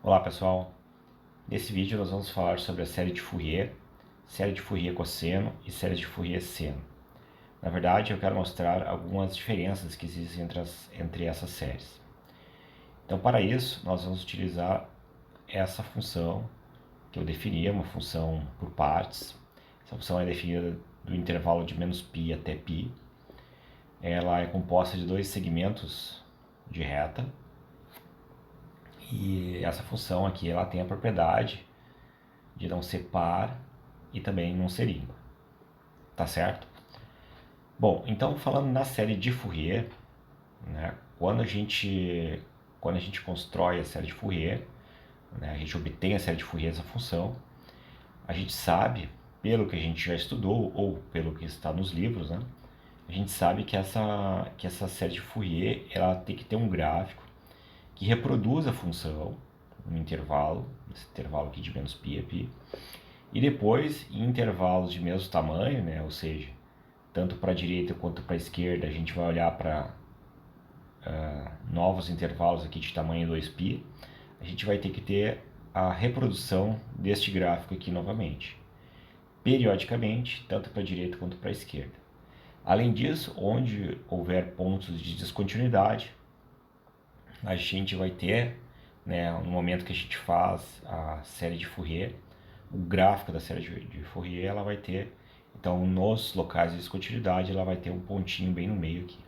Olá pessoal, nesse vídeo nós vamos falar sobre a série de Fourier cosseno e série de Fourier seno. Na verdade, eu quero mostrar algumas diferenças que existem entre essas séries. Então, para isso, nós vamos utilizar essa função que eu defini, uma função por partes. Essa função é definida do intervalo de menos π até π. Ela é composta de dois segmentos de reta. E essa função aqui ela tem a propriedade de não ser par e também não ser ímpar. Tá certo? Bom, então falando na série de Fourier, né, quando a gente constrói a série de Fourier, né, a gente obtém a série de Fourier dessa função, a gente sabe, pelo que a gente já estudou ou pelo que está nos livros, né, a gente sabe que essa série de Fourier ela tem que ter um gráfico que reproduz a função no intervalo, esse intervalo aqui de menos π a π, e depois em intervalos de mesmo tamanho, né, ou seja, tanto para a direita quanto para a esquerda, a gente vai olhar para novos intervalos aqui de tamanho 2π, a gente vai ter que ter a reprodução deste gráfico aqui novamente, periodicamente, tanto para a direita quanto para a esquerda. Além disso, onde houver pontos de descontinuidade, a gente vai ter, né, no momento que a gente faz a série de Fourier, o gráfico da série de Fourier, ela vai ter, então nos locais de descontinuidade, ela vai ter um pontinho bem no meio aqui.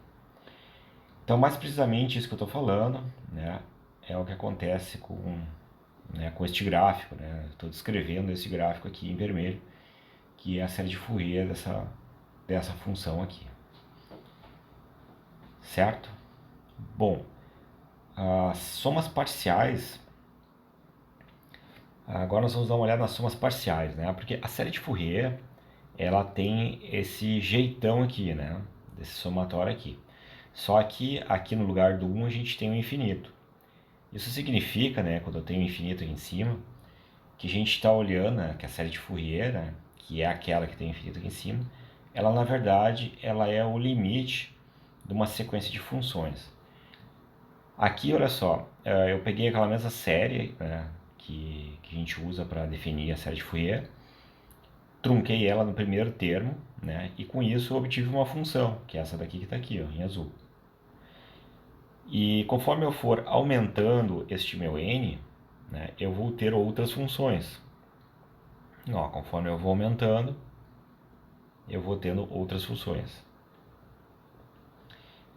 Então, mais precisamente isso que eu estou falando, né, é o que acontece com este gráfico, né, estou descrevendo esse gráfico aqui em vermelho, que é a série de Fourier dessa função aqui. Certo? Bom, as somas parciais, agora nós vamos dar uma olhada nas somas parciais, né? Porque a série de Fourier, ela tem esse jeitão aqui, né? Desse somatório aqui. Só que aqui no lugar do 1 a gente tem o infinito. Isso significa, né, quando eu tenho o infinito aqui em cima, que a gente está olhando, né, que a série de Fourier, né, que é aquela que tem o infinito aqui em cima, ela na verdade ela é o limite de uma sequência de funções. Aqui, olha só, eu peguei aquela mesma série, né, que a gente usa para definir a série de Fourier, trunquei ela no primeiro termo, né, e com isso eu obtive uma função, que é essa daqui que está aqui, ó, em azul. E conforme eu for aumentando este meu n, né, eu vou ter outras funções. Ó, conforme eu vou aumentando, eu vou tendo outras funções.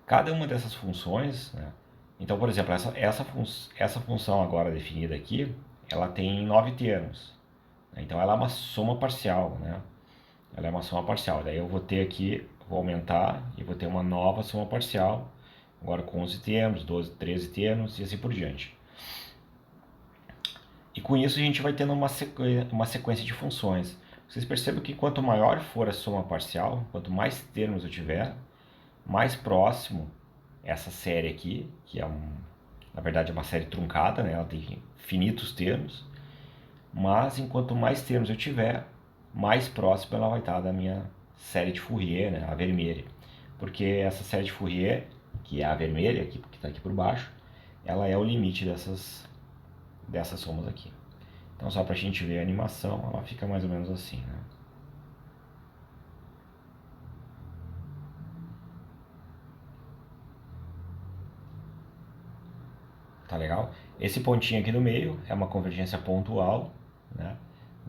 Cada uma dessas funções, né, então, por exemplo, essa função agora definida aqui, ela tem 9 termos. Então, ela é uma soma parcial, né? Ela é uma soma parcial. Daí eu vou ter aqui, vou aumentar e vou ter uma nova soma parcial, agora com 11 termos, 12, 13 termos e assim por diante. E com isso a gente vai tendo uma sequência de funções. Vocês percebem que quanto maior for a soma parcial, quanto mais termos eu tiver, mais próximo essa série aqui, que é na verdade é uma série truncada, né? Ela tem infinitos termos, mas enquanto mais termos eu tiver, mais próximo ela vai estar da minha série de Fourier, né? A vermelha. Porque essa série de Fourier, que é a vermelha, que está aqui por baixo, ela é o limite dessas somas aqui. Então, só para a gente ver a animação, ela fica mais ou menos assim, né? Tá legal? Esse pontinho aqui no meio é uma convergência pontual, né,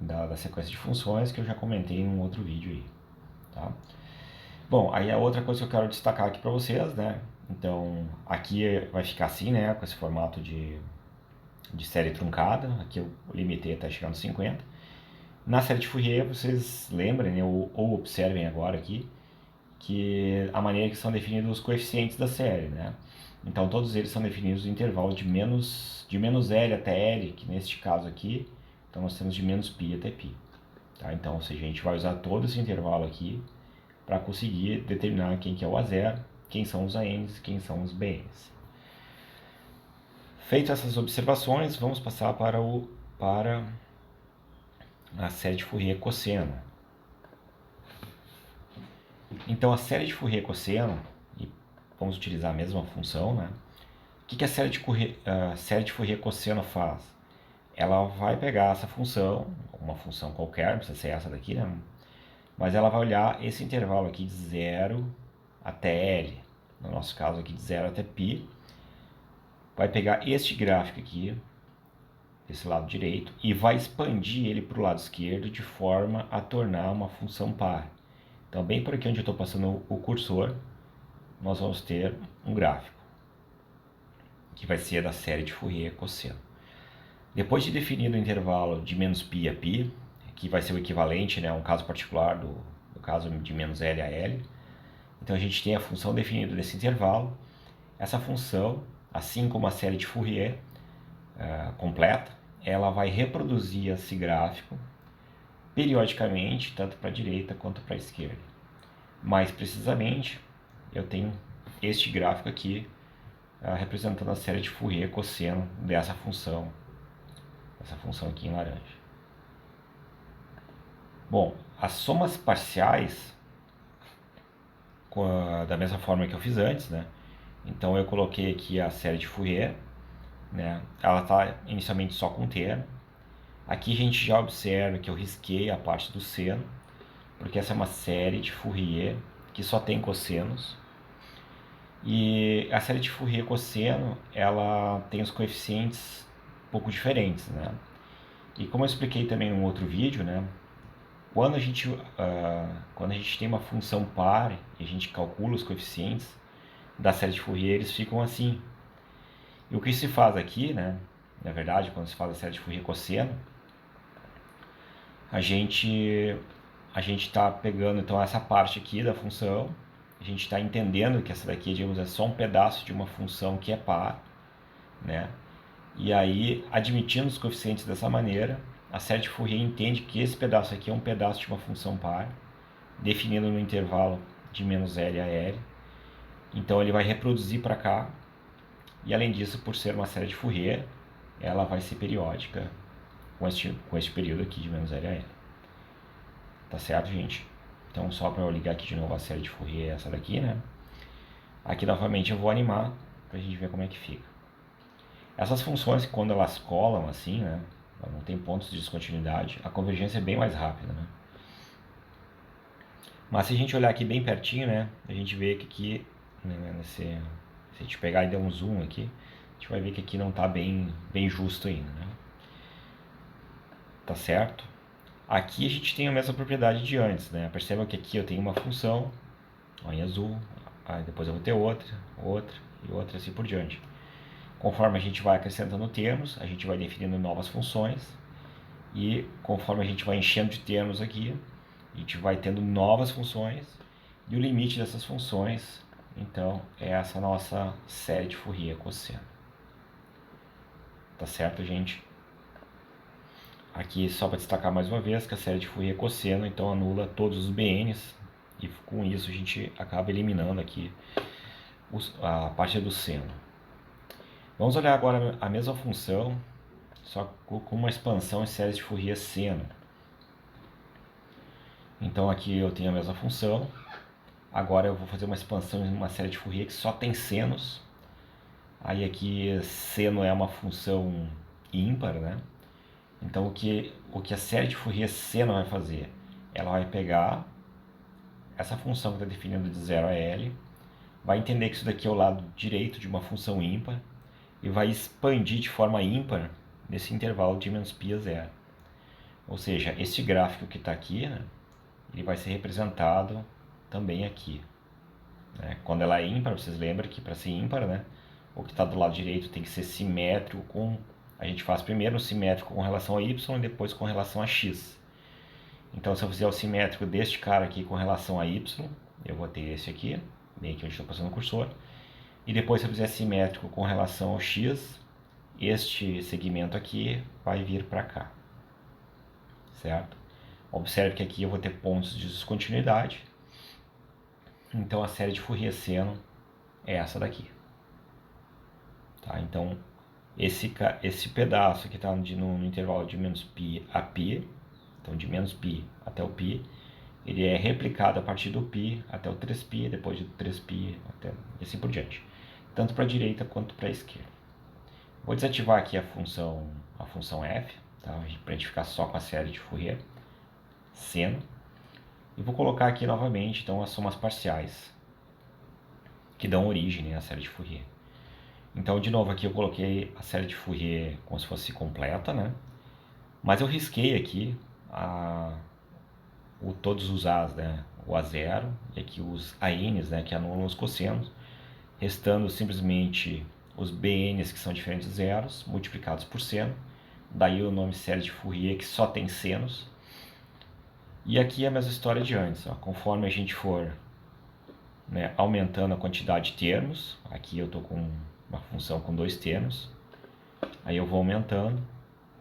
da sequência de funções que eu já comentei em um outro vídeo aí, tá? Bom, aí a outra coisa que eu quero destacar aqui para vocês, né, então aqui vai ficar assim, né, com esse formato de série truncada, aqui eu limitei até chegar nos 50. Na série de Fourier, vocês lembrem, né, ou observem agora aqui, que a maneira que são definidos os coeficientes da série, né? Então todos eles são definidos no intervalo de menos L até L, que neste caso aqui, então nós temos de menos π até π. Tá? Então, ou seja, a gente vai usar todo esse intervalo aqui para conseguir determinar quem que é o A0, quem são os ANs, quem são os BNs. Feitas essas observações, vamos passar para a série de Fourier cosseno. Então a série de Fourier cosseno, e vamos utilizar a mesma função, né? O que a série de Fourier cosseno faz? ela vai pegar essa função, uma função qualquer, não precisa ser essa daqui, né? Mas ela vai olhar esse intervalo aqui de 0 até L, no nosso caso aqui de 0 até π, vai pegar este gráfico aqui, desse lado direito, e vai expandir ele para o lado esquerdo de forma a tornar uma função par. Então, bem por aqui onde eu estou passando o cursor, nós vamos ter um gráfico, que vai ser da série de Fourier cosseno. Depois de definido o intervalo de menos π a π, que vai ser o equivalente, né, a um caso particular do caso de menos L a L, então a gente tem a função definida desse intervalo. Essa função, assim como a série de Fourier completa, ela vai reproduzir esse gráfico periodicamente, tanto para a direita quanto para a esquerda. Mais precisamente, eu tenho este gráfico aqui, representando a série de Fourier cosseno dessa função, essa função aqui em laranja. Bom, as somas parciais, da mesma forma que eu fiz antes, né? Então eu coloquei aqui a série de Fourier, né? Ela está inicialmente só com termo. Aqui a gente já observa que eu risquei a parte do seno, porque essa é uma série de Fourier que só tem cossenos. E a série de Fourier cosseno, ela tem os coeficientes um pouco diferentes, né? E como eu expliquei também em um outro vídeo, né? Quando a gente tem uma função par e a gente calcula os coeficientes da série de Fourier, eles ficam assim. E o que se faz aqui, né? Na verdade, quando se faz a série de Fourier cosseno, a gente está pegando então essa parte aqui da função, a gente está entendendo que essa daqui, digamos, é só um pedaço de uma função que é par, né? E aí, admitindo os coeficientes dessa maneira, a série de Fourier entende que esse pedaço aqui é um pedaço de uma função par, definido no intervalo de menos L a L. Então ele vai reproduzir para cá, e além disso, por ser uma série de Fourier, ela vai ser periódica com este período aqui de menos L a L. Tá certo, gente? Então, só para eu ligar aqui de novo a série de Fourier, essa daqui, né? Aqui, novamente, eu vou animar para a gente ver como é que fica. Essas funções, quando elas colam assim, né? Não tem pontos de descontinuidade, a convergência é bem mais rápida, né? Mas se a gente olhar aqui bem pertinho, né? A gente vê que aqui, né, se a gente pegar e der um zoom aqui, a gente vai ver que aqui não está bem justo ainda, né? Tá certo? Aqui a gente tem a mesma propriedade de antes, né? Perceba que aqui eu tenho uma função, ó, em azul, aí depois eu vou ter outra e outra, assim por diante. Conforme a gente vai acrescentando termos, a gente vai definindo novas funções, e conforme a gente vai enchendo de termos aqui, a gente vai tendo novas funções, e o limite dessas funções, então, é essa nossa série de Fourier cosseno. Tá certo, gente? Aqui, só para destacar mais uma vez, que a série de Fourier cosseno, então, anula todos os BNs, e com isso a gente acaba eliminando aqui a parte do seno. Vamos olhar agora a mesma função, só com uma expansão em séries de Fourier seno. Então aqui eu tenho a mesma função, agora eu vou fazer uma expansão em uma série de Fourier que só tem senos. Aí aqui seno é uma função ímpar, né? Então o que a série de Fourier seno vai fazer? Ela vai pegar essa função que está definindo de 0 a L, vai entender que isso daqui é o lado direito de uma função ímpar, e vai expandir de forma ímpar nesse intervalo de menos π a 0. Ou seja, esse gráfico que está aqui, né, ele vai ser representado também aqui. Né? Quando ela é ímpar, vocês lembram que para ser ímpar, né, o que está do lado direito tem que ser simétrico com... A gente faz primeiro o simétrico com relação a y e depois com relação a x. Então, se eu fizer o simétrico deste cara aqui com relação a y, eu vou ter esse aqui, bem aqui onde estou passando o cursor. E depois, se eu fizer simétrico com relação ao x, este segmento aqui vai vir para cá. Certo? Observe que aqui eu vou ter pontos de descontinuidade. Então, a série de Fourier seno é essa daqui. Tá? Então, esse pedaço que está no intervalo de menos π a π, então de menos π até o π, ele é replicado a partir do π até o 3π, depois do 3π até, e assim por diante. Tanto para a direita quanto para a esquerda. Vou desativar aqui a função f, tá? Para a gente ficar só com a série de Fourier seno. E vou colocar aqui novamente então as somas parciais que dão origem, né, à série de Fourier. Então, de novo, aqui eu coloquei a série de Fourier como se fosse completa, né? Mas eu risquei aqui todos os A's, né? O A0 e aqui os ANs, né? Que anulam os cossenos, restando simplesmente os BNs, que são diferentes zeros, multiplicados por seno. Daí o nome série de Fourier, que só tem senos. E aqui é a mesma história de antes, ó. Conforme a gente for, né, aumentando a quantidade de termos, aqui eu estou com uma função com 2 termos, aí eu vou aumentando,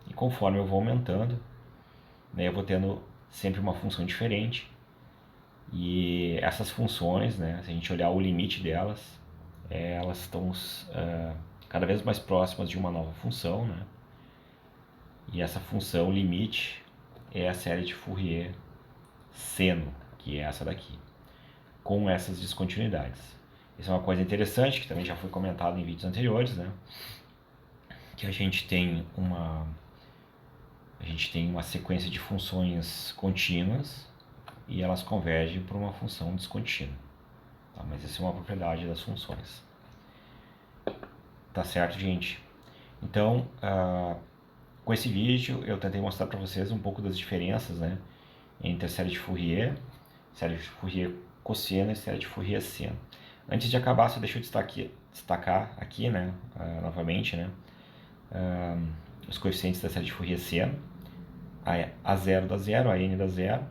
e conforme eu vou aumentando, né, eu vou tendo sempre uma função diferente, e essas funções, né, se a gente olhar o limite delas, elas estão cada vez mais próximas de uma nova função, né, e essa função limite é a série de Fourier seno, que é essa daqui, com essas descontinuidades. Isso é uma coisa interessante, que também já foi comentado em vídeos anteriores, né? Que a gente tem uma sequência de funções contínuas e elas convergem para uma função descontínua. Tá? Mas essa é uma propriedade das funções. Tá certo, gente? Então, com esse vídeo eu tentei mostrar para vocês um pouco das diferenças, né, entre a série de Fourier cosseno e série de Fourier seno. Antes de acabar, só deixa eu destacar aqui, né, novamente, né, os coeficientes da série de Fourier seno, a zero dá zero, a n dá zero,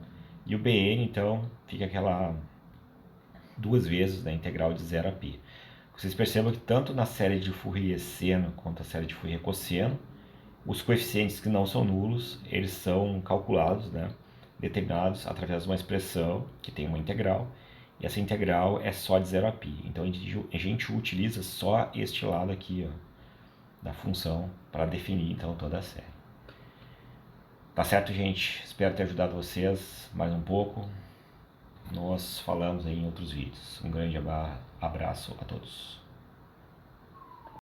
e o bn, então, fica aquela duas vezes da integral de 0 a π. Vocês percebam que tanto na série de Fourier seno quanto na série de Fourier cosseno, os coeficientes que não são nulos, eles são calculados, né, determinados através de uma expressão que tem uma integral, e essa integral é só de 0 a π. Então a gente utiliza só este lado aqui, ó, da função para definir então toda a série. Tá certo, gente? Espero ter ajudado vocês mais um pouco. Nós falamos aí em outros vídeos. Um grande abraço a todos.